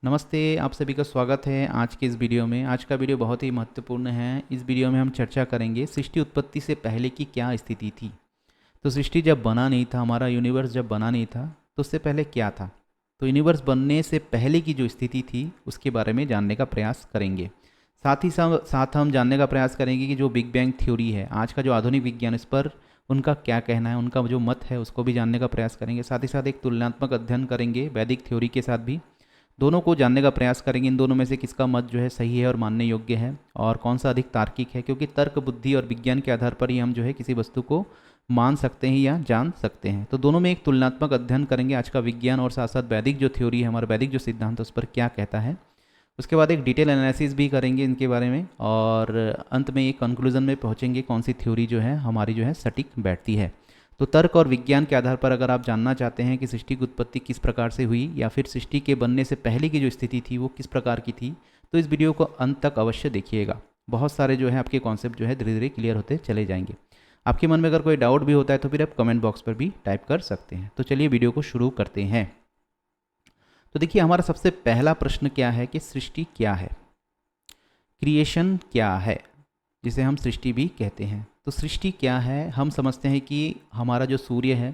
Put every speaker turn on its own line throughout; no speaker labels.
नमस्ते, आप सभी का स्वागत है आज के इस वीडियो में। आज का वीडियो बहुत ही महत्वपूर्ण है। इस वीडियो में हम चर्चा करेंगे सृष्टि उत्पत्ति से पहले की क्या स्थिति थी। तो सृष्टि जब बना नहीं था, हमारा यूनिवर्स जब बना नहीं था, तो उससे पहले क्या था। तो यूनिवर्स बनने से पहले की जो स्थिति थी उसके बारे में जानने का प्रयास करेंगे। साथ हम जानने का प्रयास करेंगे कि जो बिग बैंग थ्योरी है, आज का जो आधुनिक विज्ञान, इस पर उनका क्या कहना है, उनका जो मत है उसको भी जानने का प्रयास करेंगे। साथ ही साथ एक तुलनात्मक अध्ययन करेंगे वैदिक थ्योरी के साथ भी। दोनों को जानने का प्रयास करेंगे, इन दोनों में से किसका मत जो है सही है और मानने योग्य है, और कौन सा अधिक तार्किक है, क्योंकि तर्क, बुद्धि और विज्ञान के आधार पर ही हम जो है किसी वस्तु को मान सकते हैं या जान सकते हैं। तो दोनों में एक तुलनात्मक अध्ययन करेंगे, आज का विज्ञान और साथ साथ वैदिक जो थ्योरी है, हमारा वैदिक जो सिद्धांत है उस पर क्या कहता है। उसके बाद एक डिटेल एनालिसिस भी करेंगे इनके बारे में, और अंत में एक कंक्लूजन में पहुंचेंगे कौन सी थ्योरी जो है हमारी जो है सटीक बैठती है। तो तर्क और विज्ञान के आधार पर अगर आप जानना चाहते हैं कि सृष्टि की उत्पत्ति किस प्रकार से हुई, या फिर सृष्टि के बनने से पहले की जो स्थिति थी वो किस प्रकार की थी, तो इस वीडियो को अंत तक अवश्य देखिएगा। बहुत सारे जो है आपके कॉन्सेप्ट जो है धीरे धीरे क्लियर होते चले जाएंगे। आपके मन में अगर कोई डाउट भी होता है तो फिर आप कमेंट बॉक्स पर भी टाइप कर सकते हैं। तो चलिए वीडियो को शुरू करते हैं। तो देखिए, हमारा सबसे पहला प्रश्न क्या है कि सृष्टि क्या है, क्रिएशन क्या है, जिसे हम सृष्टि भी कहते हैं। तो सृष्टि क्या है, हम समझते हैं कि हमारा जो सूर्य है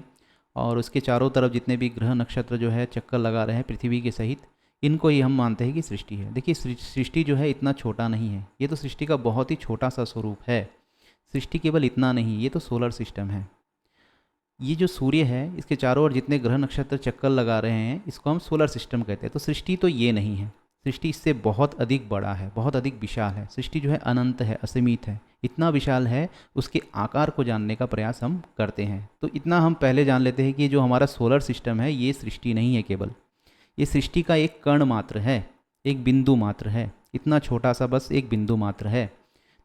और उसके चारों तरफ जितने भी ग्रह नक्षत्र जो है चक्कर लगा रहे हैं पृथ्वी के सहित, इनको ही हम मानते हैं कि सृष्टि है। देखिए, सृष्टि जो है इतना छोटा नहीं है, ये तो सृष्टि का बहुत ही छोटा सा स्वरूप है। सृष्टि केवल इतना नहीं, ये तो सोलर सिस्टम है। ये जो सूर्य है, इसके चारों ओर जितने ग्रह नक्षत्र चक्कर लगा रहे हैं, इसको हम सोलर सिस्टम कहते हैं। तो सृष्टि तो ये नहीं है, सृष्टि इससे बहुत अधिक बड़ा है, बहुत अधिक विशाल है। सृष्टि जो है अनंत है, असीमित है, इतना विशाल है। उसके आकार को जानने का प्रयास हम करते हैं। तो इतना हम पहले जान लेते हैं कि जो हमारा सोलर सिस्टम है ये सृष्टि नहीं है, केवल ये सृष्टि का एक कण मात्र है, एक बिंदु मात्र है। इतना छोटा सा बस एक बिंदु मात्र है।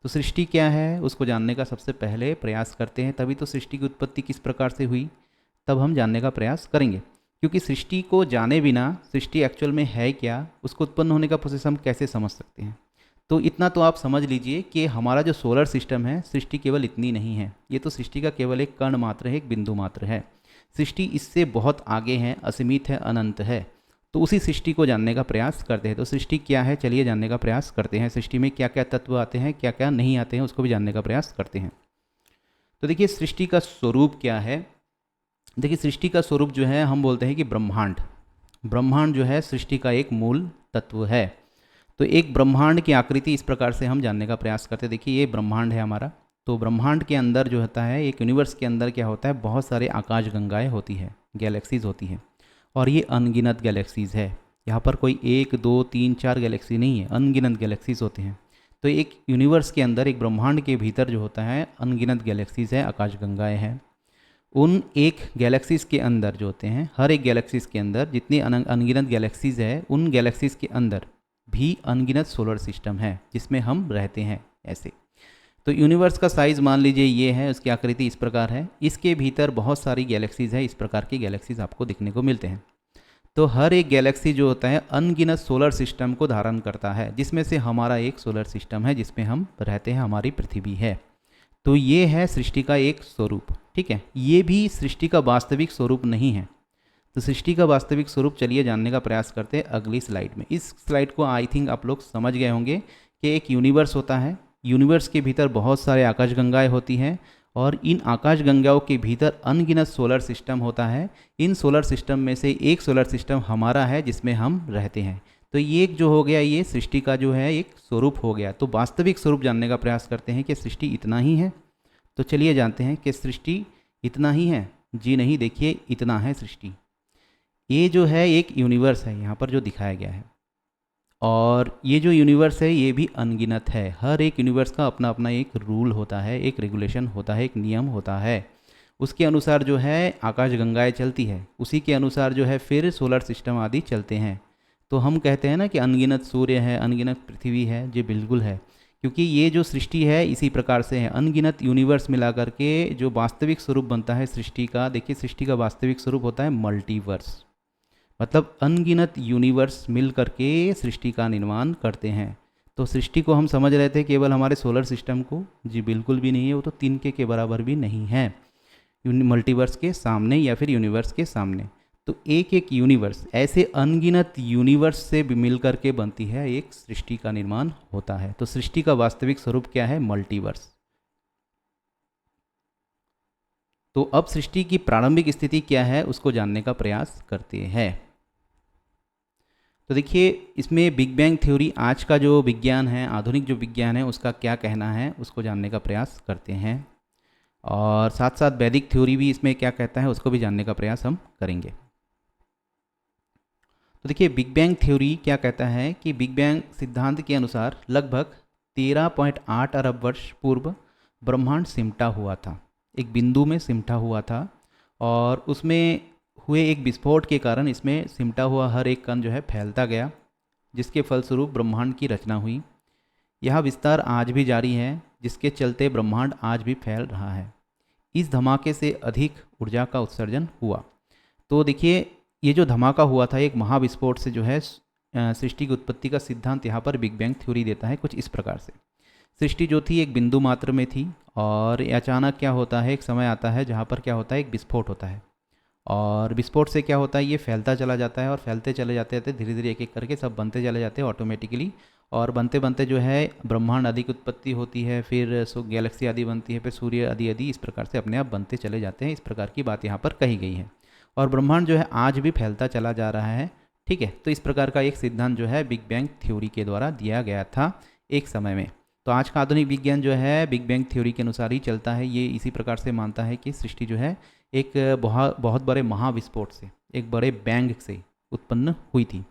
तो सृष्टि क्या है उसको जानने का सबसे पहले प्रयास करते हैं, तभी तो सृष्टि की उत्पत्ति किस प्रकार से हुई तब हम जानने का प्रयास करेंगे। क्योंकि सृष्टि को जाने बिना सृष्टि एक्चुअल में है क्या, उसको उत्पन्न होने का प्रोसेस हम कैसे समझ सकते हैं। तो इतना तो आप समझ लीजिए कि हमारा जो सोलर सिस्टम है, सृष्टि केवल इतनी नहीं है, ये तो सृष्टि का केवल एक कण मात्र है, एक बिंदु मात्र है। सृष्टि इससे बहुत आगे है, असीमित है, अनंत है। तो उसी सृष्टि को जानने का प्रयास करते हैं। तो सृष्टि क्या है, चलिए जानने का प्रयास करते हैं। सृष्टि में क्या क्या तत्व आते हैं, क्या क्या नहीं आते हैं, उसको भी जानने का प्रयास करते हैं। तो देखिए, सृष्टि का स्वरूप क्या है। देखिए, सृष्टि का स्वरूप जो है हम बोलते हैं कि ब्रह्मांड। ब्रह्मांड जो है सृष्टि का एक मूल तत्व है। तो एक ब्रह्मांड की आकृति इस प्रकार से हम जानने का प्रयास करते हैं। देखिए, ये ब्रह्मांड है हमारा। तो ब्रह्मांड के अंदर जो होता है, एक यूनिवर्स के अंदर क्या होता है, बहुत सारे आकाश गंगाएँ होती है, गैलेक्सीज होती हैं, और ये अनगिनत गैलेक्सीज है। यहाँ पर कोई 1 2 3 4 गैलेक्सी नहीं है, अनगिनत गैलेक्सीज होते हैं। तो एक यूनिवर्स के अंदर, एक ब्रह्मांड के भीतर जो होता है, अनगिनत गैलेक्सीज है, आकाश गंगाएँ हैं। उन एक गैलेक्सीज के अंदर जो होते हैं, हर एक गैलेक्सीज के अंदर जितनी अनगिनत गैलेक्सीज है, उन गैलेक्सीज के अंदर भी अनगिनत सोलर सिस्टम है जिसमें हम रहते हैं। ऐसे तो यूनिवर्स का साइज़ मान लीजिए ये है, उसकी आकृति इस प्रकार है। इसके भीतर बहुत सारी गैलेक्सीज है, इस प्रकार की गैलेक्सीज आपको दिखने को मिलते हैं। तो हर एक गैलेक्सी जो होता है अनगिनत सोलर सिस्टम को धारण करता है, जिसमें से हमारा एक सोलर सिस्टम है जिसमें हम रहते हैं, हमारी पृथ्वी है। तो ये है सृष्टि का एक स्वरूप। ठीक है, ये भी सृष्टि का वास्तविक स्वरूप नहीं है। तो सृष्टि का वास्तविक स्वरूप चलिए जानने का प्रयास करते हैं अगली स्लाइड में। इस स्लाइड को आई थिंक आप लोग समझ गए होंगे कि एक यूनिवर्स होता है, यूनिवर्स के भीतर बहुत सारे आकाशगंगाएं होती हैं, और इन आकाशगंगाओं के भीतर अनगिनत सोलर सिस्टम होता है। इन सोलर सिस्टम में से एक सोलर सिस्टम हमारा है जिसमें हम रहते हैं। तो ये एक जो हो गया, ये सृष्टि का जो है एक स्वरूप हो गया। तो वास्तविक स्वरूप जानने का प्रयास करते हैं कि सृष्टि इतना ही है। तो चलिए जानते हैं कि सृष्टि इतना ही है। जी नहीं, देखिए इतना है सृष्टि। ये जो है एक यूनिवर्स है यहाँ पर जो दिखाया गया है, और ये जो यूनिवर्स है ये भी अनगिनत है। हर एक यूनिवर्स का अपना अपना एक रूल होता है, एक रेगुलेशन होता है, एक नियम होता है। उसके अनुसार जो है आकाशगंगाएं चलती है, उसी के अनुसार जो है फिर सोलर सिस्टम आदि चलते हैं। तो हम कहते हैं ना कि अनगिनत सूर्य है, अनगिनत पृथ्वी है। जी बिल्कुल है, क्योंकि ये जो सृष्टि है इसी प्रकार से है। अनगिनत यूनिवर्स मिला करके जो वास्तविक स्वरूप बनता है सृष्टि का, देखिए सृष्टि का वास्तविक स्वरूप होता है मल्टीवर्स। मतलब अनगिनत यूनिवर्स मिल करके सृष्टि का निर्माण करते हैं। तो सृष्टि को हम समझ रहे थे केवल हमारे सोलर सिस्टम को, जी बिल्कुल भी नहीं है। वो तो तिनके के बराबर भी नहीं है मल्टीवर्स के सामने या फिर यूनिवर्स के सामने। तो एक एक यूनिवर्स, ऐसे अनगिनत यूनिवर्स से मिल करके बनती है एक सृष्टि का निर्माण होता है। तो सृष्टि का वास्तविक स्वरूप क्या है? मल्टीवर्स। तो अब सृष्टि की प्रारंभिक स्थिति क्या है उसको जानने का प्रयास करते हैं। तो देखिए, इसमें बिग बैंग थ्योरी, आज का जो विज्ञान है, आधुनिक जो विज्ञान है, उसका क्या कहना है उसको जानने का प्रयास करते हैं, और साथ साथ वैदिक थ्योरी भी इसमें क्या कहता है उसको भी जानने का प्रयास हम करेंगे। तो देखिए, बिग बैंग थ्योरी क्या कहता है कि बिग बैंग सिद्धांत के अनुसार लगभग 13.8 अरब वर्ष पूर्व ब्रह्मांड सिमटा हुआ था, एक बिंदु में सिमटा हुआ था, और उसमें हुए एक विस्फोट के कारण इसमें सिमटा हुआ हर एक कण जो है फैलता गया, जिसके फलस्वरूप ब्रह्मांड की रचना हुई। यह विस्तार आज भी जारी है, जिसके चलते ब्रह्मांड आज भी फैल रहा है। इस धमाके से अधिक ऊर्जा का उत्सर्जन हुआ। तो देखिए, ये जो धमाका हुआ था, एक महाविस्फोट से जो है सृष्टि की उत्पत्ति का सिद्धांत यहाँ पर बिग बैंग थ्योरी देता है कुछ इस प्रकार से। सृष्टि जो थी एक बिंदु मात्र में थी, और अचानक क्या होता है, एक समय आता है जहाँ पर क्या होता है, एक विस्फोट होता है, और विस्फोट से क्या होता है, ये फैलता चला जाता है, और फैलते चले जाते रहते, धीरे धीरे एक एक करके सब बनते चले जाते हैं ऑटोमेटिकली, और बनते बनते जो है ब्रह्मांड आदि की उत्पत्ति होती है, फिर गैलेक्सी आदि बनती है, फिर सूर्य आदि आदि इस प्रकार से अपने आप बनते चले जाते हैं। इस प्रकार की बात यहाँ पर कही गई है, और ब्रह्मांड जो है आज भी फैलता चला जा रहा है। ठीक है, तो इस प्रकार का एक सिद्धांत जो है बिग बैंग थ्योरी के द्वारा दिया गया था एक समय में। तो आज का आधुनिक विज्ञान जो है बिग बैंग थ्योरी के अनुसार ही चलता है। ये इसी प्रकार से मानता है कि सृष्टि जो है एक बहुत बहुत बड़े महाविस्फोट से, एक बड़े बैंग से उत्पन्न हुई थी।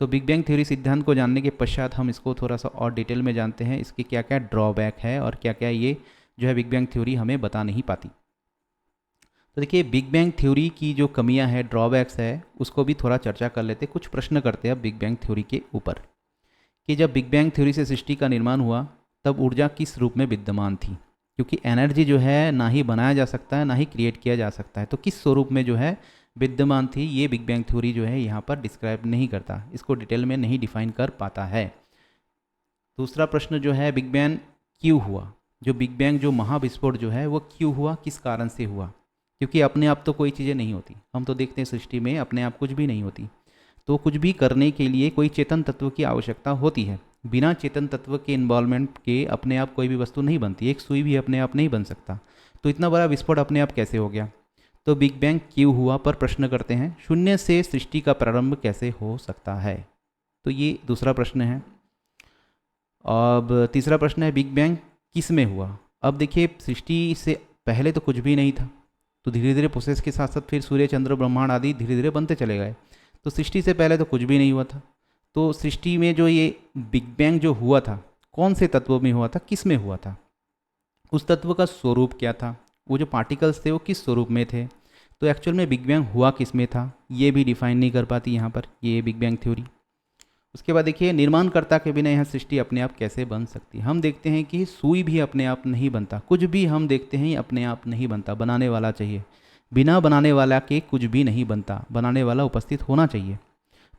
तो बिग बैंग थ्योरी सिद्धांत को जानने के पश्चात हम इसको थोड़ा सा और डिटेल में जानते हैं, इसके क्या क्या ड्रॉबैक है और क्या क्या ये जो है बिग बैंग थ्योरी हमें बता नहीं पाती। तो देखिए, बिग बैंग थ्योरी की जो कमियां हैं, ड्रॉबैक्स है, उसको भी थोड़ा चर्चा कर लेते, कुछ प्रश्न करते हैं अब बिग बैंग थ्योरी के ऊपर, कि जब बिग बैंग थ्योरी से सृष्टि का निर्माण हुआ तब ऊर्जा किस रूप में विद्यमान थी, क्योंकि एनर्जी जो है ना ही बनाया जा सकता है ना ही क्रिएट किया जा सकता है, तो किस स्वरूप में जो है विद्यमान थी, ये बिग बैंग थ्योरी जो है यहाँ पर डिस्क्राइब नहीं करता, इसको डिटेल में नहीं डिफाइन कर पाता है। दूसरा प्रश्न जो है, बिग बैंग क्यों हुआ, जो बिग बैंग जो महाविस्फोट जो है वो क्यों हुआ, किस कारण से हुआ, क्योंकि अपने आप तो कोई चीज़ें नहीं होती, हम तो देखते हैं सृष्टि में अपने आप कुछ भी नहीं होती, तो कुछ भी करने के लिए कोई चेतन तत्व की आवश्यकता होती है। बिना चेतन तत्व के इन्वॉल्वमेंट के अपने आप कोई भी वस्तु नहीं बनती, एक सुई भी अपने आप नहीं बन सकता, तो इतना बड़ा विस्फोट अपने आप कैसे हो गया। तो बिग बैंग क्यों हुआ पर प्रश्न करते हैं, शून्य से सृष्टि का प्रारंभ कैसे हो सकता है, तो ये दूसरा प्रश्न है। अब तीसरा प्रश्न है, बिग बैंग किस में हुआ। अब देखिए, सृष्टि से पहले तो कुछ भी नहीं था, तो धीरे धीरे प्रोसेस के साथ साथ फिर सूर्य चंद्र ब्रह्मांड आदि धीरे धीरे बनते चले गए, तो सृष्टि से पहले तो कुछ भी नहीं हुआ था। तो सृष्टि में जो ये बिग बैंग जो हुआ था, कौन से तत्वों में हुआ था, किस में हुआ था, उस तत्व का स्वरूप क्या था, वो जो पार्टिकल्स थे वो किस स्वरूप में थे, तो एक्चुअल में बिग बैंग हुआ किस में था, ये भी डिफाइन नहीं कर पाती यहाँ पर ये बिग बैंग थ्योरी। उसके बाद देखिए, निर्माणकर्ता के बिना यह सृष्टि अपने आप कैसे बन सकती है। हम देखते हैं कि सुई भी अपने आप नहीं बनता, कुछ भी हम देखते हैं अपने आप नहीं बनता, बनाने वाला चाहिए, बिना बनाने वाला के कुछ भी नहीं बनता, बनाने वाला उपस्थित होना चाहिए।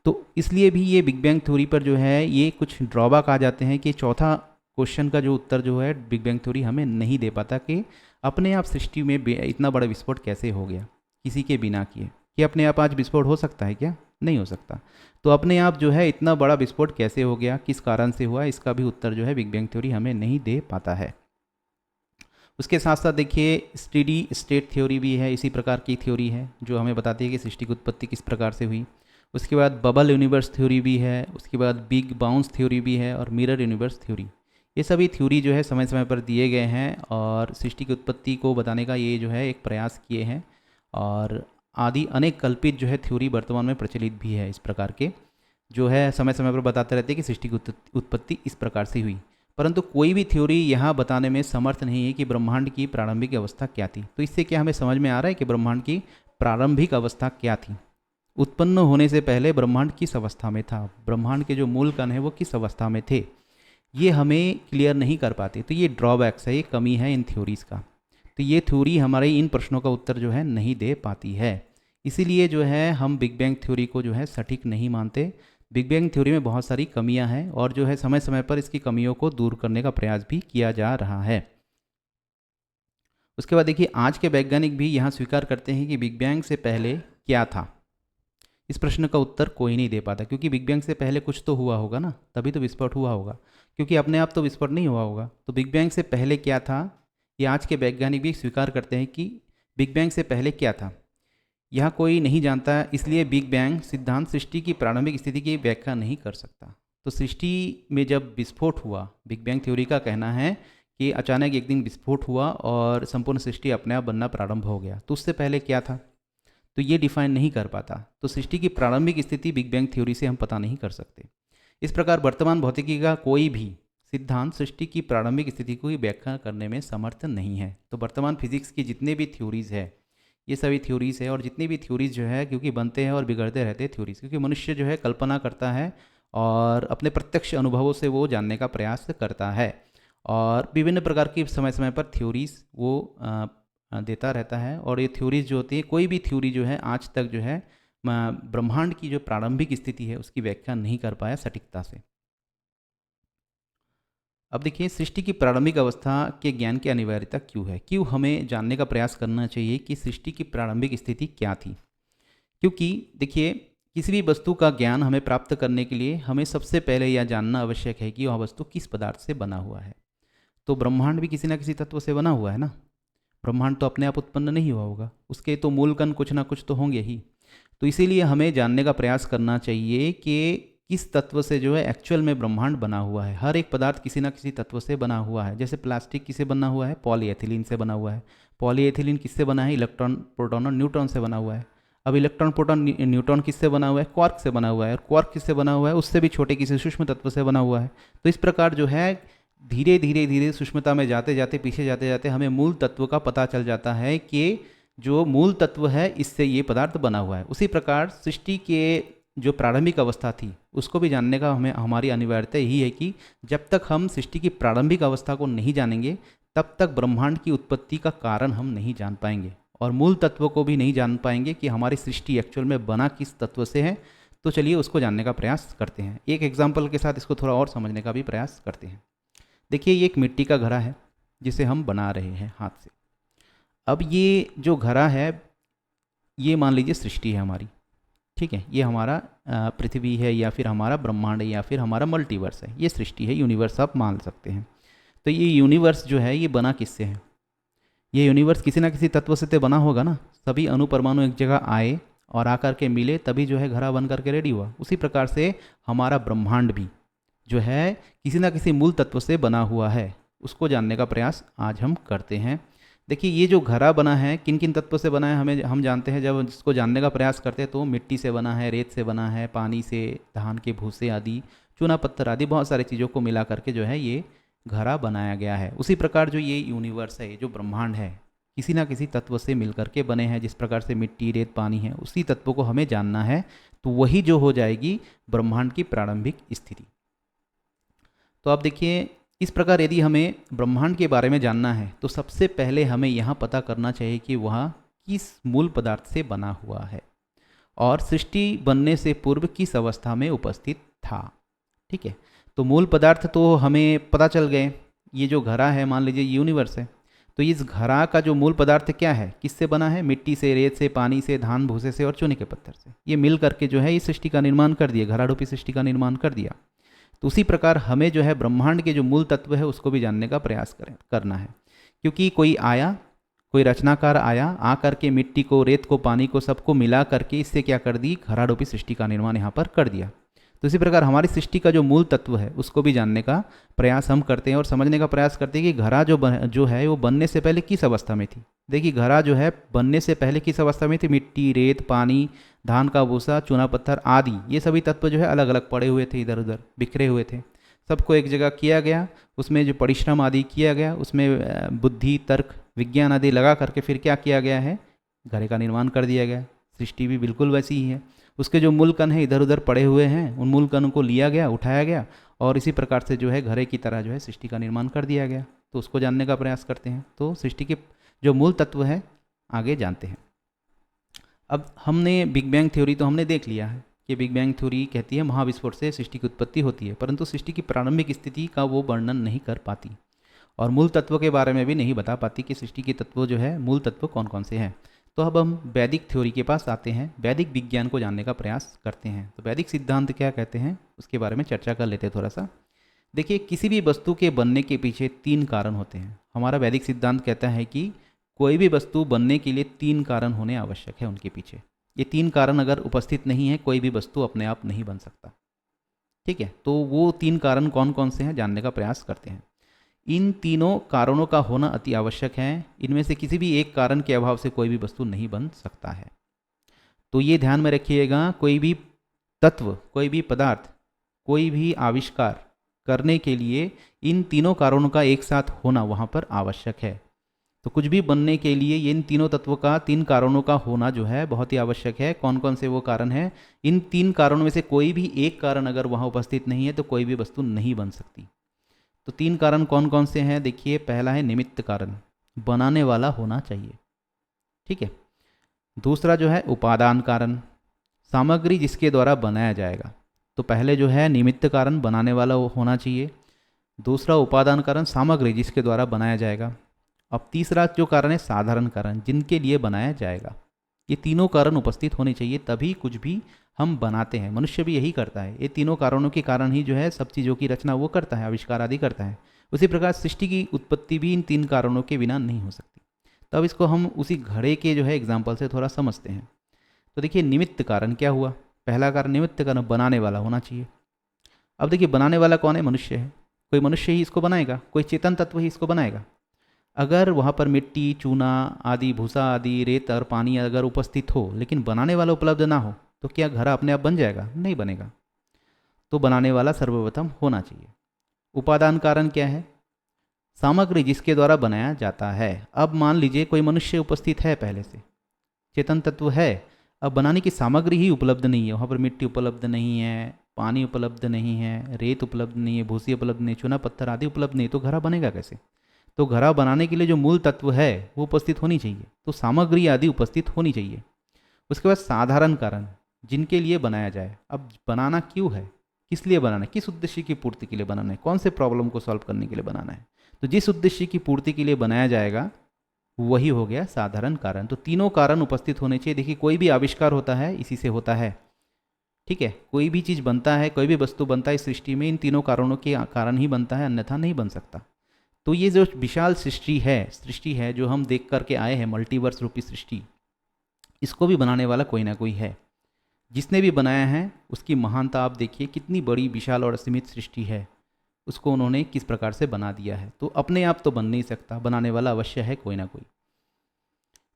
तो इसलिए भी ये बिग बैंग थ्योरी पर जो है ये कुछ ड्रॉबैक आ जाते हैं, कि चौथा क्वेश्चन का जो उत्तर जो है बिग बैंग थ्योरी हमें नहीं दे पाता, कि अपने आप सृष्टि में इतना बड़ा विस्फोट कैसे हो गया किसी के बिना किए, कि अपने आप आज विस्फोट हो सकता है क्या, नहीं हो सकता। तो अपने आप जो है इतना बड़ा विस्फोट कैसे हो गया, किस कारण से हुआ, इसका भी उत्तर जो है बिग बैंग थ्योरी हमें नहीं दे पाता है। उसके साथ साथ देखिए, स्टेडी स्टेट थ्योरी भी है, इसी प्रकार की थ्योरी है जो हमें बताती है कि सृष्टि की उत्पत्ति किस प्रकार से हुई। उसके बाद बबल यूनिवर्स थ्योरी भी है, उसके बाद बिग बाउंस थ्योरी भी है, और मिरर यूनिवर्स थ्योरी। ये सभी थ्योरी जो है समय समय पर दिए गए हैं, और सृष्टि की उत्पत्ति को बताने का ये जो है एक प्रयास किए हैं, और आदि अनेक कल्पित जो है थ्योरी वर्तमान में प्रचलित भी है, इस प्रकार के जो है समय समय पर बताते रहते हैं कि सृष्टि की उत्पत्ति इस प्रकार से हुई। परंतु कोई भी थ्योरी यह बताने में समर्थ नहीं है कि ब्रह्मांड की प्रारंभिक अवस्था क्या थी। तो इससे क्या हमें समझ में आ रहा है कि ब्रह्मांड की प्रारंभिक अवस्था क्या थी, उत्पन्न होने से पहले ब्रह्मांड किस अवस्था में था, ब्रह्मांड के जो मूल कण है वो किस अवस्था में थे, ये हमें क्लियर नहीं कर पाते। तो ये ड्रॉबैक्स है, ये कमी है इन थ्योरीज़ का। तो ये थ्योरी हमारे इन प्रश्नों का उत्तर जो है नहीं दे पाती है, इसीलिए जो है हम बिग बैंग थ्योरी को जो है सटीक नहीं मानते। बिग बैंग थ्योरी में बहुत सारी कमियां हैं, और जो है समय समय पर इसकी कमियों को दूर करने का प्रयास भी किया जा रहा है। उसके बाद देखिए, आज के वैज्ञानिक भी यहाँ स्वीकार करते हैं कि बिग बैंग से पहले क्या था। इस प्रश्न का उत्तर कोई नहीं दे पाता, क्योंकि बिग बैंग से पहले कुछ तो हुआ होगा ना, तभी तो विस्फोट हुआ होगा, क्योंकि अपने आप तो विस्फोट नहीं हुआ होगा। तो बिग बैंग से पहले क्या था, ये आज के वैज्ञानिक भी स्वीकार करते हैं कि बिग बैंग से पहले क्या था, यह कोई नहीं जानता, इसलिए बिग बैंग सिद्धांत सृष्टि की प्रारंभिक स्थिति की व्याख्या नहीं कर सकता। तो सृष्टि में जब विस्फोट हुआ, बिग बैंग थ्योरी का कहना है कि अचानक एक दिन विस्फोट हुआ और संपूर्ण सृष्टि अपने आप बनना प्रारंभ हो गया। तो उससे पहले क्या था, तो ये डिफाइन नहीं कर पाता। तो सृष्टि की प्रारंभिक स्थिति बिग बैंग थ्योरी से हम पता नहीं कर सकते। इस प्रकार वर्तमान भौतिकी का कोई भी सिद्धांत सृष्टि की प्रारंभिक स्थिति को व्याख्या करने में समर्थ नहीं है। तो वर्तमान फिजिक्स की जितने भी थ्योरीज है, ये सभी थ्योरीज है, और जितनी भी थ्योरीज जो है, क्योंकि बनते हैं और बिगड़ते रहते हैं थ्योरीज, क्योंकि मनुष्य जो है कल्पना करता है और अपने प्रत्यक्ष अनुभवों से वो जानने का प्रयास करता है, और विभिन्न प्रकार की समय समय पर थ्योरीज वो देता रहता है। और ये थ्योरीज जो होती है, कोई भी थ्योरी जो है आज तक जो है ब्रह्मांड की जो प्रारंभिक स्थिति है उसकी व्याख्या नहीं कर पाया सटीकता से। अब देखिए, सृष्टि की प्रारंभिक अवस्था के ज्ञान की अनिवार्यता क्यों है, क्यों हमें जानने का प्रयास करना चाहिए कि सृष्टि की प्रारंभिक स्थिति क्या थी। क्योंकि देखिए, किसी भी वस्तु का ज्ञान हमें प्राप्त करने के लिए हमें सबसे पहले यह जानना आवश्यक है कि वह वस्तु किस पदार्थ से बना हुआ है। तो ब्रह्मांड भी किसी न किसी तत्व से बना हुआ है ना, ब्रह्मांड तो अपने आप उत्पन्न नहीं हुआ होगा, उसके तो मूल कण कुछ ना कुछ तो होंगे ही। तो इसीलिए हमें जानने का प्रयास करना चाहिए कि किस तत्व से जो है एक्चुअल में ब्रह्मांड बना हुआ है। हर एक पदार्थ किसी ना किसी तत्व से बना हुआ है। जैसे प्लास्टिक किससे बना हुआ है, पॉलीएथिलीन से बना हुआ है। पॉलीएथिलीन किससे बना है, इलेक्ट्रॉन प्रोटॉन और न्यूट्रॉन से बना हुआ है। अब इलेक्ट्रॉन प्रोटॉन न्यूट्रॉन किससे बना हुआ है, क्वार्क से बना हुआ है। और क्वार्क किससे बना हुआ है, उससे भी छोटे किसी सूक्ष्म तत्व से बना हुआ है। तो इस प्रकार जो है धीरे धीरे धीरे सूक्ष्मता में जाते जाते, पीछे जाते जाते हमें मूल तत्व का पता चल जाता है कि जो मूल तत्व है इससे ये पदार्थ बना हुआ है। उसी प्रकार सृष्टि के जो प्रारंभिक अवस्था थी उसको भी जानने का हमें हमारी अनिवार्यता यही है कि जब तक हम सृष्टि की प्रारंभिक अवस्था को नहीं जानेंगे तब तक ब्रह्मांड की उत्पत्ति का कारण हम नहीं जान पाएंगे, और मूल तत्व को भी नहीं जान पाएंगे कि हमारी सृष्टि एक्चुअल में बना किस तत्व से है। तो चलिए उसको जानने का प्रयास करते हैं। एक एग्जाम्पल के साथ इसको थोड़ा और समझने का भी प्रयास करते हैं। देखिए, ये एक मिट्टी का घड़ा है जिसे हम बना रहे हैं हाथ से। अब ये जो घड़ा है ये मान लीजिए सृष्टि है हमारी, ठीक है। ये हमारा पृथ्वी है, या फिर हमारा ब्रह्मांड है, या फिर हमारा मल्टीवर्स है। ये सृष्टि है, यूनिवर्स आप मान सकते हैं। तो ये यूनिवर्स जो है ये बना किससे है, ये यूनिवर्स किसी ना किसी तत्व से तो बना होगा ना। सभी अणु परमाणु एक जगह आए और आकर के मिले तभी जो है घड़ा बन करके रेडी हुआ। उसी प्रकार से हमारा ब्रह्मांड भी जो है किसी ना किसी मूल तत्व से बना हुआ है। उसको जानने का प्रयास आज हम करते हैं। देखिए, ये जो घड़ा बना है किन किन तत्वों से बना है हम जानते हैं। जब इसको जानने का प्रयास करते हैं तो मिट्टी से बना है, रेत से बना है, पानी से, धान के भूसे आदि, चूना पत्थर आदि बहुत सारी चीज़ों को मिला करके जो है ये घड़ा बनाया गया है। उसी प्रकार जो ये यूनिवर्स है, ये जो ब्रह्मांड है, किसी ना किसी तत्व से मिल करके बने हैं। जिस प्रकार से मिट्टी, रेत, पानी है, उसी तत्व को हमें जानना है, तो वही जो हो जाएगी ब्रह्मांड की प्रारंभिक स्थिति। तो आप देखिए, इस प्रकार यदि हमें ब्रह्मांड के बारे में जानना है तो सबसे पहले हमें यहाँ पता करना चाहिए कि वह किस मूल पदार्थ से बना हुआ है और सृष्टि बनने से पूर्व किस अवस्था में उपस्थित था। ठीक है, तो मूल पदार्थ तो हमें पता चल गए। ये जो घड़ा है, मान लीजिए यूनिवर्स है, तो इस घड़ा का जो मूल पदार्थ क्या है, किससे बना है, मिट्टी से, रेत से, पानी से, धान भूसे से और चूने के पत्थर से। ये मिल करके जो है इस सृष्टि का निर्माण कर दिया, घड़ा रूपी सृष्टि का निर्माण कर दिया। तो उसी प्रकार हमें जो है ब्रह्मांड के जो मूल तत्व है उसको भी जानने का प्रयास करना है। क्योंकि कोई आया, कोई रचनाकार आया, आ करके मिट्टी को, रेत को, पानी को, सबको मिला करके इससे क्या कर दी, घड़ा रूपी सृष्टि का निर्माण यहाँ पर कर दिया। तो इसी प्रकार हमारी सृष्टि का जो मूल तत्व है उसको भी जानने का प्रयास हम करते हैं और समझने का प्रयास करते हैं कि घड़ा जो है वो बनने से पहले किस अवस्था में थी। देखिए, घड़ा जो है बनने से पहले किस अवस्था में थी, मिट्टी, रेत, पानी, धान का भूसा, चूना पत्थर आदि, ये सभी तत्व जो है अलग अलग पड़े हुए थे, इधर उधर बिखरे हुए थे। सबको एक जगह किया गया, उसमें जो परिश्रम आदि किया गया, उसमें बुद्धि, तर्क, विज्ञान आदि लगा करके फिर क्या किया गया है, घड़े का निर्माण कर दिया गया। सृष्टि भी बिल्कुल वैसी ही है। उसके जो मूल कण है इधर उधर पड़े हुए हैं, उन मूल कणों को लिया गया, उठाया गया और इसी प्रकार से जो है घड़े की तरह जो है सृष्टि का निर्माण कर दिया गया। तो उसको जानने का प्रयास करते हैं। तो सृष्टि के जो मूल तत्व है आगे जानते हैं। अब हमने बिग बैंग थ्योरी तो हमने देख लिया है कि बिग बैंग थ्योरी कहती है महाविस्फोट से सृष्टि की उत्पत्ति होती है, परंतु सृष्टि की प्रारंभिक स्थिति का वो वर्णन नहीं कर पाती और मूल तत्व के बारे में भी नहीं बता पाती कि सृष्टि के तत्व जो है, मूल तत्व कौन कौन से हैं। तो अब हम वैदिक थ्योरी के पास आते हैं, वैदिक विज्ञान को जानने का प्रयास करते हैं। तो वैदिक सिद्धांत क्या कहते हैं उसके बारे में चर्चा कर लेते हैं थोड़ा सा। देखिए, किसी भी वस्तु के बनने के पीछे 3 कारण होते हैं। हमारा वैदिक सिद्धांत कहता है कि कोई भी वस्तु बनने के लिए 3 कारण होने आवश्यक है उनके पीछे। ये 3 कारण अगर उपस्थित नहीं है, कोई भी वस्तु अपने आप नहीं बन सकता। ठीक है, तो वो 3 कारण कौन कौन से हैं जानने का प्रयास करते हैं। इन तीनों कारणों का होना अति आवश्यक है। इनमें से किसी भी एक कारण के अभाव से कोई भी वस्तु नहीं बन सकता है। तो ये ध्यान में रखिएगा, कोई भी तत्व, कोई भी पदार्थ, कोई भी आविष्कार करने के लिए इन तीनों कारणों का एक साथ होना वहाँ पर आवश्यक है। तो कुछ भी बनने के लिए इन तीनों तत्वों का, 3 कारणों का होना जो है बहुत ही आवश्यक है। कौन कौन से वो कारण हैं? इन 3 कारणों में से कोई भी एक कारण अगर वहाँ उपस्थित नहीं है तो कोई भी वस्तु नहीं बन सकती। तो 3 कारण कौन कौन से हैं? देखिए, पहला है निमित्त कारण, बनाने वाला होना चाहिए। ठीक है। दूसरा जो है उपादान कारण, सामग्री जिसके द्वारा बनाया जाएगा। तो पहले जो है निमित्त कारण, बनाने वाला होना चाहिए। दूसरा उपादान कारण, सामग्री जिसके द्वारा बनाया जाएगा। अब तीसरा जो कारण है साधारण कारण, जिनके लिए बनाया जाएगा। ये तीनों कारण उपस्थित होने चाहिए, तभी कुछ भी हम बनाते हैं। मनुष्य भी यही करता है, ये तीनों कारणों के कारण ही जो है सब चीज़ों की रचना वो करता है, आविष्कार आदि करता है। उसी प्रकार सृष्टि की उत्पत्ति भी इन 3 कारणों के बिना नहीं हो सकती। तो अब इसको हम उसी घड़े के जो है एग्जाम्पल से थोड़ा समझते हैं। तो देखिए, निमित्त कारण क्या हुआ? पहला कारण निमित्त कारण, बनाने वाला होना चाहिए। अब देखिए, बनाने वाला कौन है? मनुष्य है। कोई मनुष्य ही इसको बनाएगा, कोई चेतन तत्व ही इसको बनाएगा। अगर वहाँ पर मिट्टी, चूना आदि, भूसा आदि, रेत और पानी अगर उपस्थित हो लेकिन बनाने वाला उपलब्ध ना हो तो क्या घर अपने आप बन जाएगा? नहीं बनेगा। तो बनाने वाला सर्वप्रथम होना चाहिए। उपादान कारण क्या है? सामग्री जिसके द्वारा बनाया जाता है। अब मान लीजिए कोई मनुष्य उपस्थित है, पहले से चेतन तत्व है, अब बनाने की सामग्री ही उपलब्ध नहीं है। वहाँ पर मिट्टी उपलब्ध नहीं है, पानी उपलब्ध नहीं है, रेत उपलब्ध नहीं है, भूसी उपलब्ध नहीं, चूना पत्थर आदि उपलब्ध नहीं, तो घड़ा बनेगा कैसे? तो घड़ा बनाने के लिए जो मूल तत्व है वो उपस्थित होनी चाहिए, तो सामग्री आदि उपस्थित होनी चाहिए। उसके बाद साधारण कारण, जिनके लिए बनाया जाए। अब बनाना क्यों है, किस लिए बनाना है, किस उद्देश्य की पूर्ति के लिए बनाना है, कौन से प्रॉब्लम को सॉल्व करने के लिए बनाना है। तो जिस उद्देश्य की पूर्ति के लिए बनाया जाएगा वही हो गया साधारण कारण। तो तीनों कारण उपस्थित होने चाहिए। देखिए, कोई भी आविष्कार होता है इसी से होता है। ठीक है, कोई भी चीज़ बनता है, कोई भी वस्तु बनता है इस सृष्टि में इन तीनों कारणों के कारण ही बनता है, अन्यथा नहीं बन सकता। तो ये जो विशाल सृष्टि है जो हम देख करके आए हैं, मल्टीवर्स रूपी सृष्टि, इसको भी बनाने वाला कोई ना कोई है। जिसने भी बनाया है उसकी महानता आप देखिए, कितनी बड़ी विशाल और असीमित सृष्टि है, उसको उन्होंने किस प्रकार से बना दिया है। तो अपने आप तो बन नहीं सकता, बनाने वाला अवश्य है कोई ना कोई।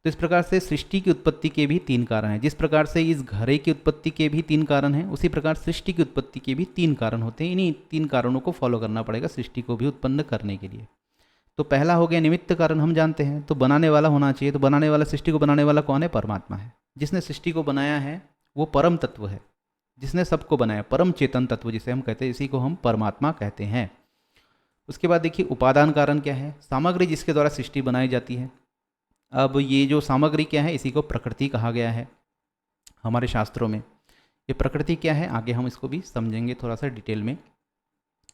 तो इस प्रकार से सृष्टि की उत्पत्ति के भी 3 कारण हैं। जिस प्रकार से इस घड़े की उत्पत्ति के भी 3 कारण हैं, उसी प्रकार सृष्टि की उत्पत्ति के भी 3 कारण होते हैं। इन्हीं 3 कारणों को फॉलो करना पड़ेगा सृष्टि को भी उत्पन्न करने के लिए। तो पहला हो गया निमित्त कारण, हम जानते हैं। तो बनाने वाला होना चाहिए। तो बनाने वाला, सृष्टि को बनाने वाला कौन है? परमात्मा है। जिसने सृष्टि को बनाया है वो परम तत्व है, जिसने सबको बनाया, परम चेतन तत्व जिसे हम कहते हैं, इसी को हम परमात्मा कहते हैं। उसके बाद देखिए, उपादान कारण क्या है? सामग्री जिसके द्वारा सृष्टि बनाई जाती है। अब ये जो सामग्री क्या है, इसी को प्रकृति कहा गया है हमारे शास्त्रों में। ये प्रकृति क्या है, आगे हम इसको भी समझेंगे थोड़ा सा डिटेल में।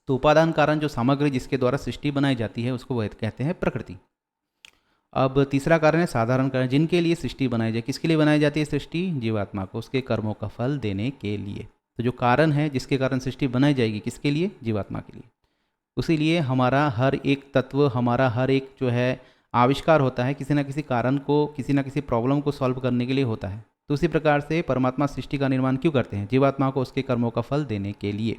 तो उपादान कारण, जो सामग्री जिसके द्वारा सृष्टि बनाई जाती है, उसको कहते हैं प्रकृति। अब तीसरा कारण है साधारण कारण, जिनके लिए सृष्टि बनाई जाए। किसके लिए बनाई जाती है सृष्टि? जीवात्मा को, उसके कर्मों का फल देने के लिए। तो जो कारण है जिसके कारण सृष्टि बनाई जाएगी, किसके लिए? जीवात्मा के लिए। उसी लिए हमारा हर एक तत्व, हमारा हर एक जो है आविष्कार होता है, किसी न किसी कारण को, किसी न किसी प्रॉब्लम को सॉल्व करने के लिए होता है। तो उसी प्रकार से परमात्मा सृष्टि का निर्माण क्यों करते हैं? जीवात्मा को उसके कर्मों का फल देने के लिए।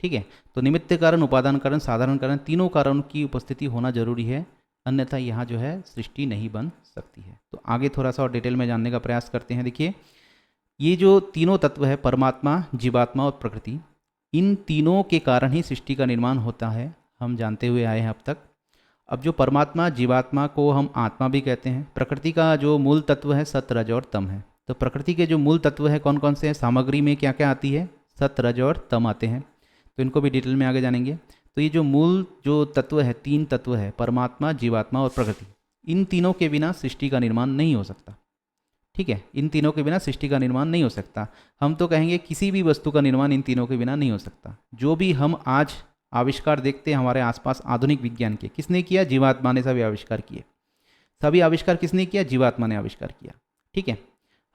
ठीक है, तो निमित्त कारण, उपादान कारण, साधारण कारण, तीनों कारणों की उपस्थिति होना जरूरी है, अन्यथा यहाँ जो है सृष्टि नहीं बन सकती है। तो आगे थोड़ा सा और डिटेल में जानने का प्रयास करते हैं। देखिए, ये जो तीनों तत्व है, परमात्मा, जीवात्मा और प्रकृति, इन तीनों के कारण ही सृष्टि का निर्माण होता है, हम जानते हुए आए हैं अब तक। अब जो परमात्मा, जीवात्मा को हम आत्मा भी कहते हैं। प्रकृति का जो मूल तत्व है सत, रज और तम है। तो प्रकृति के जो मूल तत्व है कौन कौन से हैं? सामग्री में क्या क्या आती है? सत, रज और तम आते हैं। तो इनको भी डिटेल में आगे जानेंगे। तो ये जो मूल जो तत्व है, 3 तत्व है, परमात्मा, जीवात्मा और प्रकृति, इन तीनों के बिना सृष्टि का निर्माण नहीं हो सकता। ठीक है, इन तीनों के बिना सृष्टि का निर्माण नहीं हो सकता। हम तो कहेंगे किसी भी वस्तु का निर्माण इन तीनों के बिना नहीं हो सकता। जो भी हम आज आविष्कार देखते हैं हमारे आसपास आधुनिक विज्ञान के, किसने किया? जीवात्मा ने सभी आविष्कार किए। सभी आविष्कार किसने किया? जीवात्मा ने आविष्कार किया। ठीक है,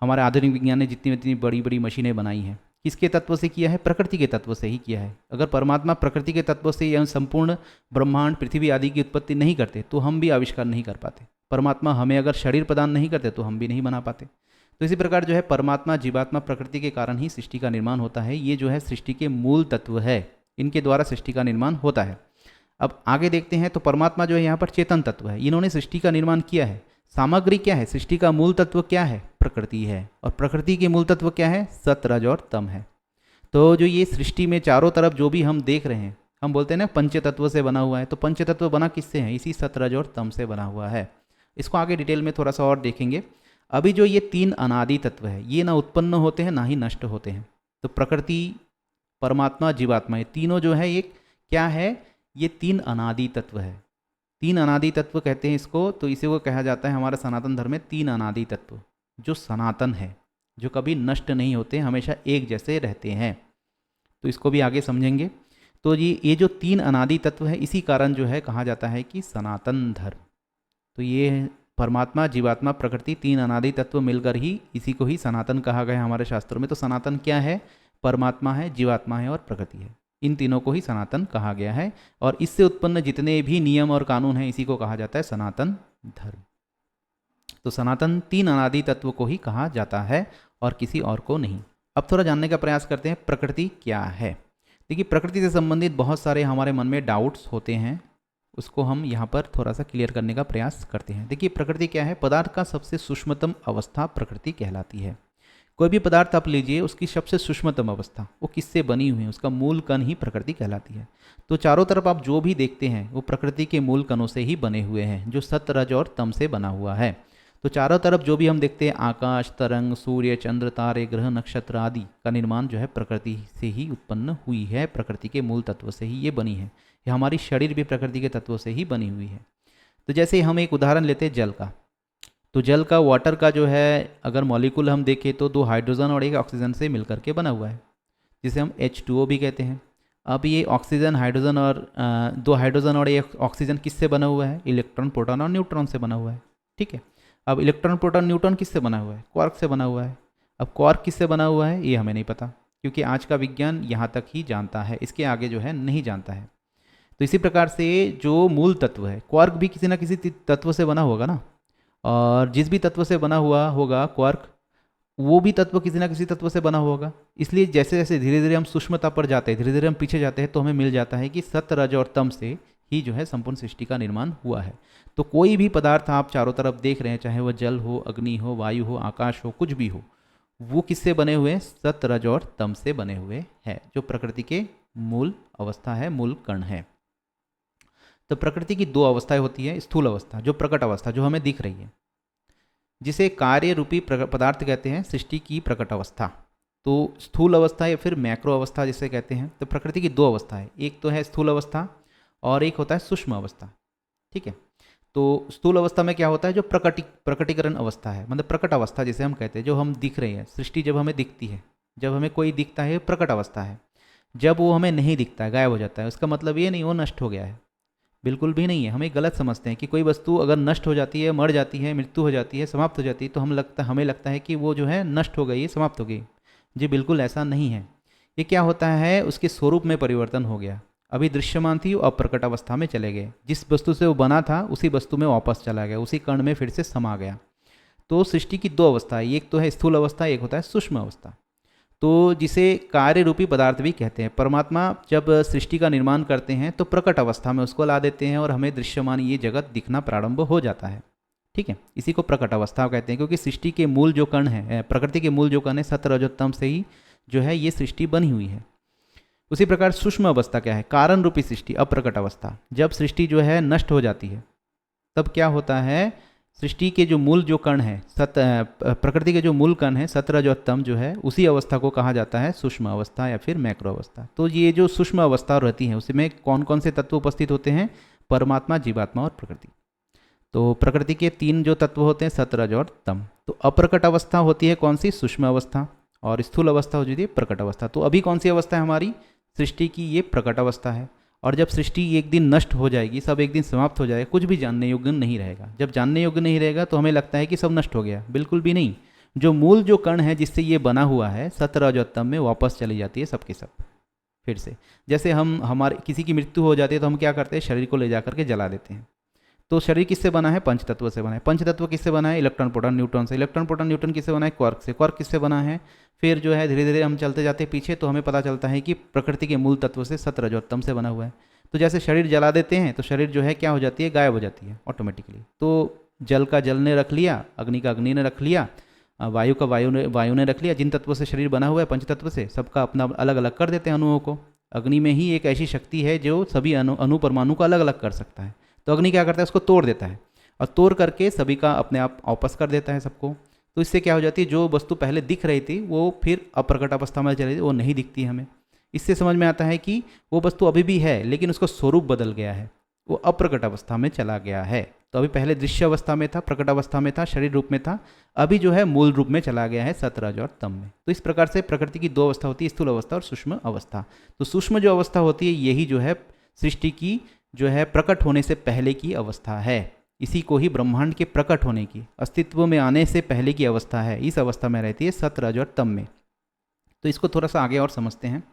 हमारे आधुनिक विज्ञान ने जितनी जितनी बड़ी बड़ी मशीनें बनाई हैं, किसके तत्व से किया है? प्रकृति के तत्व से ही किया है। अगर परमात्मा प्रकृति के तत्व से यह संपूर्ण ब्रह्मांड पृथ्वी आदि की उत्पत्ति नहीं करते तो हम भी आविष्कार नहीं कर पाते। परमात्मा हमें अगर शरीर प्रदान नहीं करते तो हम भी नहीं बना पाते। तो इसी प्रकार जो है परमात्मा, जीवात्मा, प्रकृति के कारण ही सृष्टि का निर्माण होता है। ये जो है सृष्टि के मूल तत्व है, इनके द्वारा सृष्टि का निर्माण होता है। अब आगे देखते हैं, तो परमात्मा जो है यहाँ पर चेतन तत्व है, इन्होंने सृष्टि का निर्माण किया है। सामग्री क्या है? सृष्टि का मूल तत्व क्या है? प्रकृति है। और प्रकृति के मूल तत्व क्या है? सत, रज और तम है। तो जो ये सृष्टि में चारों तरफ जो भी हम देख रहे हैं, हम बोलते हैं ना पंच तत्व से बना हुआ है, तो पंच तत्व बना किससे है? इसी सत, रज और तम से बना हुआ है। इसको आगे डिटेल में थोड़ा सा और देखेंगे। अभी जो ये तीन अनादि तत्व है, ये ना उत्पन्न होते हैं ना ही नष्ट होते हैं। तो प्रकृति, परमात्मा, जीवात्मा, ये तीनों जो है ये क्या है? ये तीन अनादि तत्व है। तीन अनादि तत्व कहते हैं इसको। तो इसी को कहा जाता है हमारा सनातन धर्म में तीन अनादि तत्व, जो सनातन है, जो कभी नष्ट नहीं होते, हमेशा एक जैसे रहते हैं। तो इसको भी आगे समझेंगे। तो ये जो तीन अनादि तत्व है, इसी कारण जो है कहा जाता है कि सनातन धर्म। तो ये परमात्मा, जीवात्मा, प्रकृति, तीन अनादि तत्व मिलकर ही इसी को ही सनातन कहा गया है हमारे शास्त्रों में। तो सनातन क्या है? परमात्मा है, जीवात्मा है और प्रकृति है। इन तीनों को ही सनातन कहा गया है। और इससे उत्पन्न जितने भी नियम और कानून हैं, इसी को कहा जाता है सनातन धर्म। तो सनातन तीन अनादि तत्व को ही कहा जाता है और किसी और को नहीं। अब थोड़ा जानने का प्रयास करते हैं, प्रकृति क्या है। देखिए, प्रकृति से संबंधित बहुत सारे हमारे मन में डाउट्स होते हैं, उसको हम यहाँ पर थोड़ा सा क्लियर करने का प्रयास करते हैं। देखिए, प्रकृति क्या है? पदार्थ का सबसे सूक्ष्मतम अवस्था प्रकृति कहलाती है। कोई भी पदार्थ आप लीजिए, उसकी सबसे सूक्ष्मतम अवस्था वो किससे बनी हुई है? उसका मूल कण ही प्रकृति कहलाती है। तो चारों तरफ आप जो भी देखते हैं वो प्रकृति के मूल कणों से ही बने हुए हैं, जो सत, रज और तम से बना हुआ है। तो चारों तरफ जो भी हम देखते हैं, आकाश, तरंग, सूर्य, चंद्र, तारे, ग्रह, नक्षत्र आदि का निर्माण जो है प्रकृति से ही उत्पन्न हुई है, प्रकृति के मूल तत्व से ही ये बनी है। ये हमारी शरीर भी प्रकृति के तत्वों से ही बनी हुई है। तो जैसे हम एक उदाहरण लेते हैं जल का, तो जल का, वाटर का जो है अगर मॉलिक्यूल हम देखें तो दो हाइड्रोजन और एक ऑक्सीजन से मिलकर के बना हुआ है, जिसे हम H2O भी कहते हैं। अब ये ऑक्सीजन, हाइड्रोजन और दो हाइड्रोजन और एक ऑक्सीजन किससे बना हुआ है? इलेक्ट्रॉन, प्रोटॉन और न्यूट्रॉन से बना हुआ है। ठीक है, अब इलेक्ट्रॉन, प्रोटॉन, न्यूट्रॉन किससे बना हुआ है? क्वार्क से बना हुआ है। अब क्वार्क किससे बना हुआ है ये हमें नहीं पता, क्योंकि आज का विज्ञान यहाँ तक ही जानता है, इसके आगे जो है नहीं जानता है। तो इसी प्रकार से जो मूल तत्व है, क्वार्क भी किसी ना किसी तत्व से बना होगा ना, और जिस भी तत्व से बना हुआ होगा क्वार्क, वो भी तत्व किसी ना किसी तत्व से बना होगा। इसलिए जैसे जैसे धीरे धीरे हम सूक्ष्मता पर जाते हैं, धीरे धीरे हम पीछे जाते हैं, तो हमें मिल जाता है कि सत, रज और तम से ही जो है संपूर्ण सृष्टि का निर्माण हुआ है। तो कोई भी पदार्थ आप चारों तरफ देख रहे हैं, चाहे वह जल हो, अग्नि हो, वायु हो, आकाश हो, कुछ भी हो, वो किससे बने हुए हैं? सत, रज और तम से बने हुए हैं, जो प्रकृति के मूल अवस्था है, मूल कण है। तो प्रकृति की दो अवस्थाएं होती है। स्थूल अवस्था, जो प्रकट अवस्था जो हमें दिख रही है, जिसे कार्य रूपी पदार्थ कहते हैं, सृष्टि की प्रकट अवस्था। तो स्थूल अवस्था या फिर मैक्रो अवस्था जिसे कहते हैं। तो प्रकृति की दो अवस्था है, एक तो है स्थूल अवस्था और एक होता है सूक्ष्म अवस्था। ठीक है, तो स्थूल अवस्था में क्या होता है? जो प्रकटीकरण अवस्था है, मतलब प्रकट अवस्था जिसे हम कहते हैं, जो हम दिख रहे हैं, सृष्टि जब हमें दिखती है, जब हमें कोई दिखता है, प्रकट अवस्था है। जब वो हमें नहीं दिखता है, गायब हो जाता है, उसका मतलब ये नहीं वो नष्ट हो गया है, बिल्कुल भी नहीं है। हम एक गलत समझते हैं कि कोई वस्तु अगर नष्ट हो जाती है, मर जाती है, मृत्यु हो जाती है, समाप्त हो जाती है, तो हमें लगता है कि वो जो है नष्ट हो गई है, समाप्त हो गई। जी बिल्कुल ऐसा नहीं है। ये क्या होता है? उसके स्वरूप में परिवर्तन हो गया। अभी दृश्यमान थी, वो अप्रकट अवस्था में चले गए। जिस वस्तु से वो बना था उसी वस्तु में वापस चला गया, उसी कण में फिर से समा गया। तो सृष्टि की दो अवस्था है, एक तो है स्थूल अवस्था, एक होता है सूक्ष्म अवस्था। तो जिसे कार्य रूपी पदार्थ भी कहते हैं। परमात्मा जब सृष्टि का निर्माण करते हैं तो प्रकट अवस्था में उसको ला देते हैं और हमें दृश्यमान ये जगत दिखना प्रारंभ हो जाता है। ठीक है, इसी को प्रकट अवस्था कहते हैं, क्योंकि सृष्टि के मूल जो कण है, प्रकृति के मूल जो कण है, सत, रज और तम से ही जो है ये सृष्टि बनी हुई है। उसी प्रकार सूक्ष्म अवस्था क्या है? कारण रूपी सृष्टि, अप्रकट अवस्था। जब सृष्टि जो है नष्ट हो जाती है, तब क्या होता है? सृष्टि के जो मूल जो कण है, प्रकृति के जो मूल कण है, सत, रज और तम जो है, उसी अवस्था को कहा जाता है सूक्ष्म अवस्था या फिर मैक्रो अवस्था। तो ये जो सूक्ष्म अवस्था रहती है, उसमें कौन कौन से तत्व उपस्थित होते हैं? परमात्मा, जीवात्मा और प्रकृति। तो प्रकृति के तीन जो तत्व होते हैं, सत, रज और तम। तो अप्रकट अवस्था होती है कौन सी? सूक्ष्म अवस्था। और स्थूल अवस्था हो जाती है प्रकट अवस्था। तो अभी कौन सी अवस्था है हमारी? सृष्टि की ये प्रकट अवस्था है। और जब सृष्टि एक दिन नष्ट हो जाएगी, सब एक दिन समाप्त हो जाएगा, कुछ भी जानने योग्य नहीं रहेगा। जब जानने योग्य नहीं रहेगा तो हमें लगता है कि सब नष्ट हो गया, बिल्कुल भी नहीं। जो मूल जो कण है जिससे ये बना हुआ है सत रज और तम में वापस चली जाती है सबके सब फिर से। जैसे हम हमारे किसी की मृत्यु हो जाती है तो हम क्या करते हैं, शरीर को ले जा करके जला देते हैं। तो शरीर किससे बना है, पंच तत्व से बना है। पंच तत्व किससे बना है, इलेक्ट्रॉन प्रोटॉन न्यूट्रॉन से। इलेक्ट्रॉन प्रोटॉन न्यूट्रॉन किससे बना है, क्वार्क से। क्वार्क किससे बना है, फिर जो है धीरे धीरे हम चलते जाते पीछे तो हमें पता चलता है कि प्रकृति के मूल तत्व से सत रज और तम से बना हुआ है। तो जैसे शरीर जला देते हैं तो शरीर जो है क्या हो जाती है, गायब हो जाती है ऑटोमेटिकली। तो जल का जल ने रख लिया, अग्नि का अग्नि ने रख लिया, वायु का वायु ने रख लिया। जिन तत्वों से शरीर बना हुआ है पंच तत्व से, सबका अपना अलग अलग कर देते हैं अणुओं को। अग्नि में ही एक ऐसी शक्ति है जो सभी अणु परमाणु को अलग अलग कर सकता है। तो अग्नि क्या करता है, उसको तोड़ देता है और तोड़ करके सभी का अपने आप वापस कर देता है सबको। तो इससे क्या हो जाती है, जो वस्तु पहले दिख रही थी वो फिर अप्रकट अवस्था में चली, वो नहीं दिखती हमें। इससे समझ में आता है कि वो वस्तु अभी भी है लेकिन उसका स्वरूप बदल गया है, वो अप्रकट अवस्था में चला गया है। तो अभी पहले दृश्य अवस्था में था, प्रकट अवस्था में था, शरीर रूप में था, अभी जो है मूल रूप में चला गया है सत रज और तम में। तो इस प्रकार से प्रकृति की दो अवस्था होती है, स्थूल अवस्था और सूक्ष्म अवस्था। तो सूक्ष्म जो अवस्था होती है यही जो है सृष्टि की जो है प्रकट होने से पहले की अवस्था है। इसी को ही ब्रह्मांड के प्रकट होने की, अस्तित्व में आने से पहले की अवस्था है। इस अवस्था में रहती है सत रज और तम में। तो इसको थोड़ा सा आगे और समझते हैं।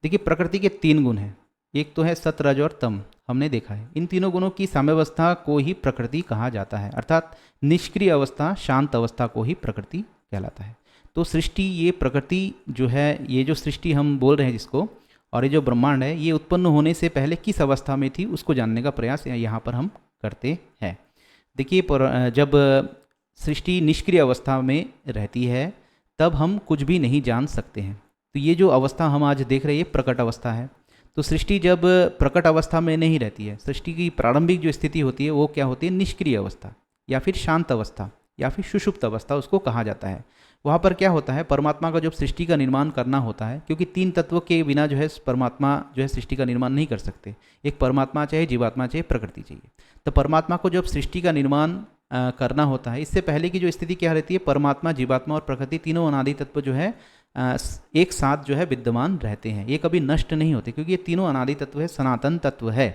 देखिए प्रकृति के तीन गुण हैं, एक तो है सत रज और तम, हमने देखा है। इन तीनों गुणों की साम्यावस्था को ही प्रकृति कहा जाता है, अर्थात निष्क्रिय अवस्था, शांत अवस्था को ही प्रकृति कहलाता है। तो सृष्टि, ये प्रकृति जो है, ये जो सृष्टि हम बोल रहे हैं जिसको, और ये जो ब्रह्मांड है, ये उत्पन्न होने से पहले किस अवस्था में थी उसको जानने का प्रयास यहाँ पर हम करते हैं। देखिए जब सृष्टि निष्क्रिय अवस्था में रहती है तब हम कुछ भी नहीं जान सकते हैं। तो ये जो अवस्था हम आज देख रहे हैं ये प्रकट अवस्था है। तो सृष्टि जब प्रकट अवस्था में नहीं रहती है, सृष्टि की प्रारंभिक जो स्थिति होती है वो क्या होती है, निष्क्रिय अवस्था या फिर शांत अवस्था या फिर सुषुप्त अवस्था उसको कहा जाता है। वहाँ पर क्या होता है, परमात्मा का जब सृष्टि का निर्माण करना होता है, क्योंकि तीन तत्वों के बिना जो है परमात्मा जो है सृष्टि का निर्माण नहीं कर सकते। एक परमात्मा चाहिए, जीवात्मा चाहिए, प्रकृति चाहिए। तो परमात्मा को जब सृष्टि का निर्माण करना होता है, इससे पहले की जो स्थिति क्या रहती है, परमात्मा, जीवात्मा और प्रकृति तीनों अनादि तत्व जो है एक साथ जो है विद्यमान रहते हैं, ये कभी नष्ट नहीं होते, क्योंकि ये तीनों अनादि तत्व है, सनातन तत्व है।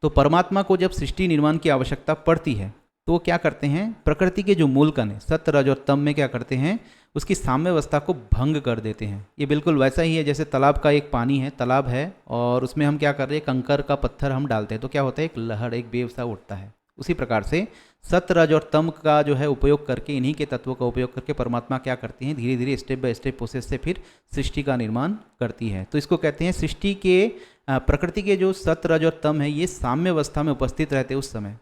तो परमात्मा को जब सृष्टि निर्माण की आवश्यकता पड़ती है तो क्या करते हैं, प्रकृति के जो मूल कण है सत रज और तम में क्या करते हैं, उसकी साम्यावस्था को भंग कर देते हैं। ये बिल्कुल वैसा ही है जैसे तालाब का एक पानी है, तालाब है और उसमें हम क्या कर रहे हैं, कंकर का पत्थर हम डालते हैं तो क्या होता है, एक लहर, एक वेव सा उठता है। उसी प्रकार से सत रज और तम का जो है उपयोग करके, इन्हीं के तत्वों का उपयोग करके परमात्मा क्या करती हैं, धीरे धीरे स्टेप बाय स्टेप प्रोसेस से फिर सृष्टि का निर्माण करती है। तो इसको कहते हैं सृष्टि के प्रकृति के जो सत रज और तम है ये साम्यावस्था में उपस्थित रहते उस समय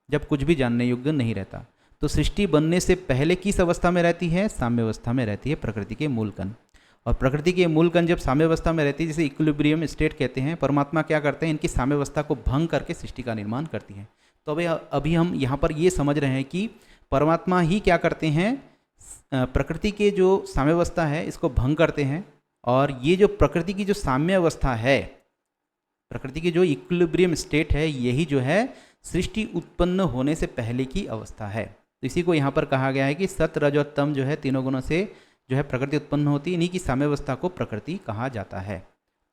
जब कुछ भी जानने योग्य नहीं रहता। तो सृष्टि बनने से पहले किस अवस्था में रहती है, साम्यावस्था में रहती है प्रकृति के मूल कण। और प्रकृति के मूल कण जब साम्यावस्था में रहती है, जैसे इक्विलिब्रियम स्टेट कहते हैं, परमात्मा क्या करते हैं, इनकी साम्यावस्था को भंग करके सृष्टि का निर्माण करती है। तो अभी हम यहाँ पर ये समझ रहे हैं कि परमात्मा ही क्या करते हैं, प्रकृति के जो साम्यावस्था है इसको भंग करते हैं। और ये जो प्रकृति की जो साम्यावस्था है, प्रकृति की जो इक्विलिब्रियम स्टेट है, यही जो है सृष्टि उत्पन्न होने से पहले की अवस्था है। तो इसी को यहाँ पर कहा गया है कि सत रज और तम जो है तीनों गुणों से जो है प्रकृति उत्पन्न होती है, इन्हीं की साम्यावस्था को प्रकृति कहा जाता है।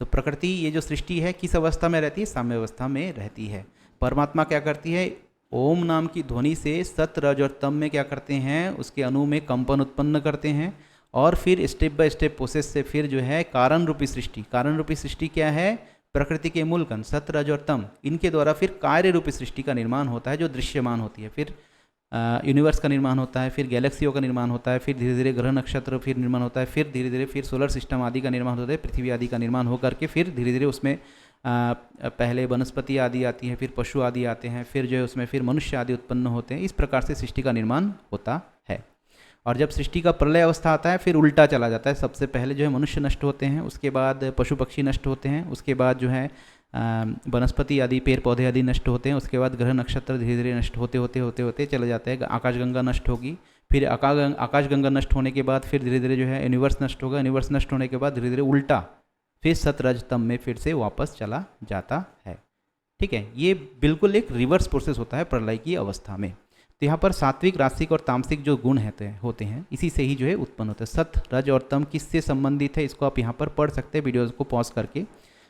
तो प्रकृति, ये जो सृष्टि है किस अवस्था में रहती है, साम्यावस्था में रहती है। परमात्मा क्या करती है, ओम नाम की ध्वनि से सत रज और तम में क्या करते हैं, उसके अणु में कंपन उत्पन्न करते हैं और फिर स्टेप बाय स्टेप प्रोसेस से फिर जो है कारण रूपी सृष्टि, कारण रूपी सृष्टि क्या है, प्रकृति के मूल कण सत रज और तम, इनके द्वारा फिर कार्य रूपी सृष्टि का निर्माण होता है जो दृश्यमान होती है। फिर यूनिवर्स का निर्माण होता है, फिर गैलेक्सियों का निर्माण होता है, फिर धीरे धीरे ग्रह नक्षत्र फिर निर्माण होता है, फिर धीरे धीरे फिर सोलर सिस्टम आदि का निर्माण होता है, पृथ्वी आदि का निर्माण होकर के फिर धीरे धीरे उसमें पहले वनस्पति आदि आती है, फिर पशु आदि आते हैं, फिर जो है उसमें फिर मनुष्य आदि उत्पन्न होते हैं। इस प्रकार से सृष्टि का निर्माण होता है। और जब सृष्टि का प्रलय अवस्था आता है फिर उल्टा चला जाता है, सबसे पहले जो है मनुष्य नष्ट होते हैं, उसके बाद पशु पक्षी नष्ट होते हैं, उसके बाद जो है वनस्पति आदि पेड़ पौधे आदि नष्ट होते हैं, उसके बाद ग्रह नक्षत्र धीरे धीरे नष्ट होते होते होते होते चले जाते हैं। आकाशगंगा नष्ट होगी, फिर आकाशगंगा नष्ट होने के बाद फिर धीरे धीरे जो है यूनिवर्स नष्ट होगा, यूनिवर्स नष्ट होने के बाद धीरे धीरे उल्टा फिर सत रज तम में फिर से वापस चला जाता है। ठीक है, ये बिल्कुल एक रिवर्स प्रोसेस होता है प्रलय की अवस्था में। तो यहाँ पर सात्विक, रासिक और तामसिक जो गुण होते हैं इसी से ही जो है उत्पन्न होते हैं। सत रज और तम किससे संबंधित है इसको आप यहाँ पर पढ़ सकते हैं वीडियोज़ को पॉज करके।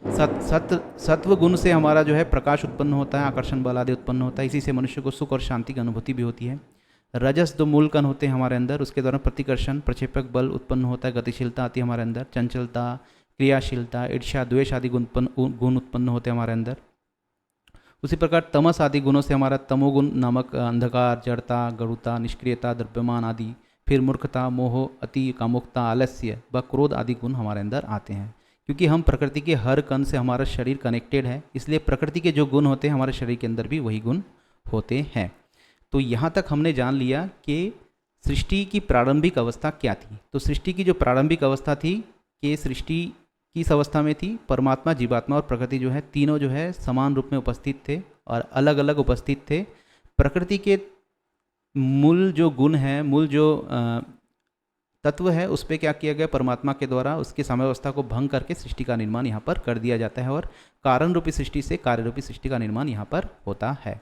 सत्व गुण से हमारा जो है प्रकाश उत्पन्न होता है, आकर्षण बल आदि उत्पन्न होता है, इसी से मनुष्य को सुख और शांति की अनुभूति भी होती है। रजस दो मूल कण होते हैं हमारे अंदर, उसके द्वारा प्रतिकर्षण प्रक्षेपक बल उत्पन्न होता है, गतिशीलता आती है हमारे अंदर, चंचलता, क्रियाशीलता, ईर्ष्या, द्वेष आदि गुण उत्पन्न होते हैं हमारे अंदर। उसी प्रकार तमस आदि गुणों से हमारा तमोगुण नामक अंधकार, जड़ता, गरुता, निष्क्रियता, द्रव्यमान आदि, फिर मूर्खता, मोह, अति कामुकता, आलस्य व क्रोध आदि गुण हमारे अंदर आते हैं। क्योंकि हम प्रकृति के हर कण से हमारा शरीर कनेक्टेड है, इसलिए प्रकृति के जो गुण होते हैं हमारे शरीर के अंदर भी वही गुण होते हैं। तो यहाँ तक हमने जान लिया कि सृष्टि की प्रारंभिक अवस्था क्या थी। तो सृष्टि की जो प्रारंभिक अवस्था थी कि सृष्टि किस अवस्था में थी, परमात्मा, जीवात्मा और प्रकृति जो है तीनों जो है समान रूप में उपस्थित थे और अलग अलग उपस्थित थे। प्रकृति के मूल जो गुण है, मूल जो तत्व है, उस पर क्या किया गया, परमात्मा के द्वारा उसकी साम्यावस्था को भंग करके सृष्टि का निर्माण यहाँ पर कर दिया जाता है और कारण रूपी सृष्टि से कार्य रूपी सृष्टि का निर्माण यहाँ पर होता है।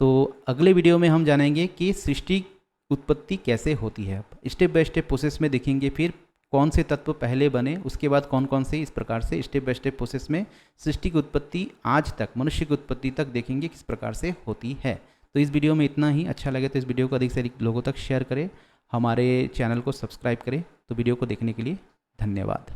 तो अगले वीडियो में हम जानेंगे कि सृष्टि उत्पत्ति कैसे होती है। स्टेप बाय स्टेप प्रोसेस में देखेंगे फिर कौन से तत्व पहले बने, उसके बाद कौन कौन से, इस प्रकार से स्टेप बाय स्टेप प्रोसेस में सृष्टि की उत्पत्ति आज तक, मनुष्य की उत्पत्ति तक देखेंगे किस प्रकार से होती है। तो इस वीडियो में इतना ही। अच्छा लगे तो इस वीडियो को अधिक से अधिक लोगों तक शेयर करें, हमारे चैनल को सब्सक्राइब करें। तो वीडियो को देखने के लिए धन्यवाद।